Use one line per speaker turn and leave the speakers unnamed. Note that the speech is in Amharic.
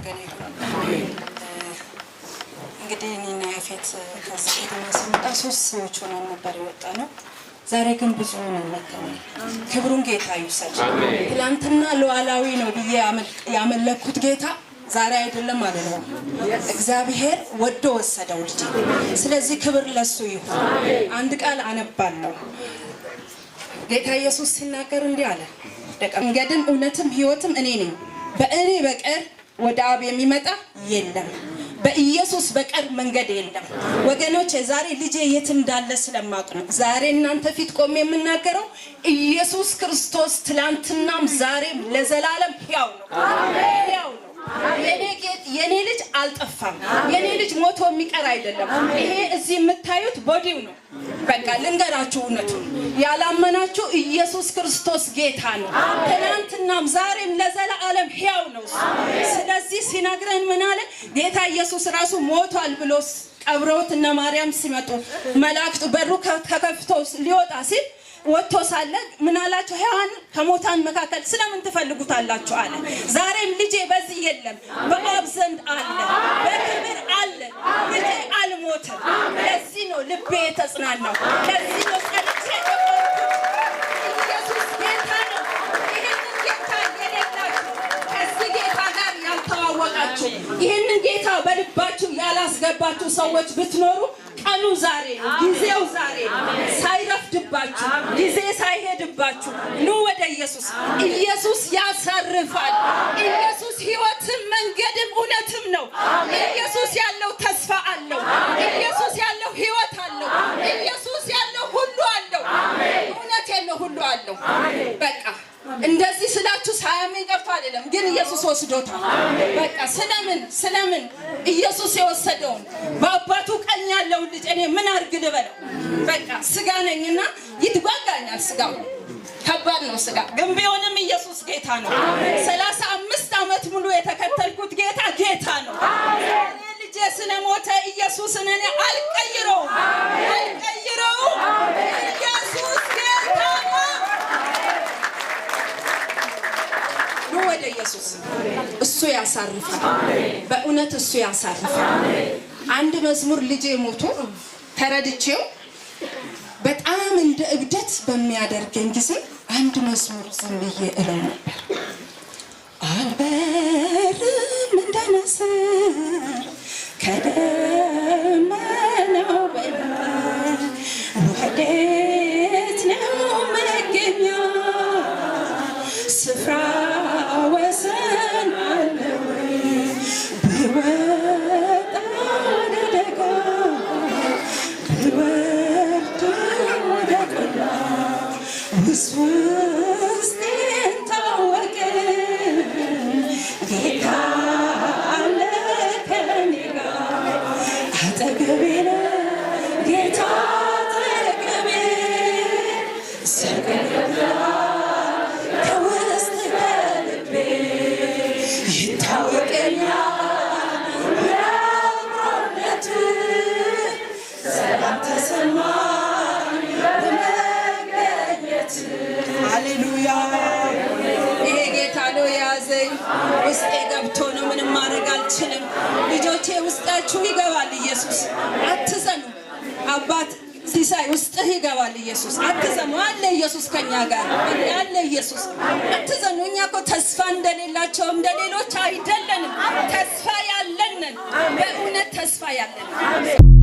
የተመሰገነ ይሁን። እንግዲህ እኔና ያፌት ከዚህ ከተማ ስንወጣ 3 ሰዎች ሆነን ነበር የወጣነው። ዛሬ ግን ብዙ ሆነን መጥተናል። ክብሩን ጌታ ይውሰድ። ትላንትና ሉዓላዊ ነው ብዬ ያመለኩት ጌታ ዛሬ አይደለም ማለት ነው። እግዚአብሔር ወዶ ወሰደው ልጅ። ስለዚህ ክብር ለሱ ይሁን። አንድ ቃል አነባለሁ። ጌታ ኢየሱስ ሲናገር እንዲህ አለ፣ መንገድም እውነትም ሕይወትም እኔ ነኝ፣ በእኔ በቀር ወደ አብ የሚመጣ የለም፣ በኢየሱስ በቀር መንገድ የለም። ወገኖች ዛሬ ልጄ የት እንዳለ ስለማውቅ ነው ዛሬ እናንተ ፊት ቆሜ የምናገረው። ኢየሱስ ክርስቶስ ትላንትናም ዛሬም ለዘላለም ሕያው ነው። ሕያው ነው። የኔ ልጅ አልጠፋም። የኔ ልጅ ሞቶ የሚቀር አይደለም። ይሄ እዚህ የምታዩት ቦዲው ነው። በቃ ልንገራችሁ እውነቱን ያላመናችሁ ኢየሱስ ክርስቶስ ጌታ ነው። ትናንትናም ዛሬም ለዘላለም ሕያው ነው። ስለዚህ ሲነግረን ምን አለ ጌታ ኢየሱስ ራሱ ሞቷል ብሎ ቀብረውት እነ ማርያም ሲመጡ መላእክቱ በሩ ተከፍቶ ሊወጣ ሲል ወጥቶ ሳለ ምን አላችሁ? ሔዋን ከሞታን መካከል ስለምን ትፈልጉታላችሁ አለ። ዛሬም ልጄ በዚህ የለም፣ በአብ ዘንድ አለ፣ በክብር አለ። ልጄ አልሞተም። ለዚህ ነው ልቤ የተጽናናው። ለዚህ ነው ጸሎቴ ኢየሱስ ጌታ ነው። ይሄንን ጌታ የሌላችሁ ከዚህ ጌታ ጋር ያልተዋወቃችሁ ይሄንን ጌታ በልባችሁ ያላስገባችሁ ሰዎች ብትኖሩ ቀኑ ዛሬ ነው። ጊዜው ዛሬ ነው። ሳይረፍድባችሁ ጊዜ ሳይሄድባችሁ ኑ ወደ ኢየሱስ። ኢየሱስ ያሳርፋል። ኢየሱስ ሕይወትም መንገድም እውነትም ነው። ኢየሱስ ያለው ተስፋ አለው። ኢየሱስ ያለው ሕይወት አለው። ኢየሱስ ያለው ሁሉ አለው። እውነቴን ነው፣ ሁሉ አለው። በቃ እንደዚህ ስላችሁ ሳያመኝ ቀርቶ አይደለም፣ ግን ኢየሱስ ወስዶታል። በቃ ስለምን ኢየሱስ የወሰደውን በአባቱ ቀኝ ያለው ልጅ እኔ ምን አድርግ ልበለው? በቃ ስጋ ነኝና ይትጓጋኛል። ስጋው ከባድ ነው ስጋ፣ ግን ቢሆንም ኢየሱስ ጌታ ነው። 35 ዓመት ሙሉ የተከተልኩት ጌታ ነው። ልጄ ስለሞተ ኢየሱስን እኔ አልቀይረውም። ኢየሱስ ጌታ ነው። ወደ ኢየሱስ እሱ ያሳርፋል። በእውነት እሱ ያሳርፋል። አንድ መዝሙር ልጄ ሞቶ ተረድቼው በጣም እንደ እብደት በሚያደርገኝ ጊዜ አንድ መዝሙር ዝም ብዬ እለው ነበር። አልበርም እንደ ንስር ከደመናው በላይ ወዴት ነው መገኛ ስፍራ ወሰን አለው ብወጣ ወደ ደጋ ብወርድ ወደ ቆላ ውስጤን ታወቀ ጌታ አለ ከኔ ጋር አጠገቤ ነው ጌታ አጠገቤ ሰገዳ ሃሌሉያ። ይሄ ጌታ ነው የያዘኝ። ውስጤ ገብቶ ነው፣ ምንም ማድረግ አልችልም። ልጆቼ ውስጣችሁ ይገባል ኢየሱስ። አትዘኑ። አባት ሲሳይ ውስጥህ ይገባል ኢየሱስ። አትዘኑ። አለ ኢየሱስ ከኛ ጋር አለ ኢየሱስ። አትዘኑ። እኛ እኮ ተስፋ እንደሌላቸው እንደሌሎች አይደለንም። ተስፋ ያለንን፣ በእውነት ተስፋ ያለንን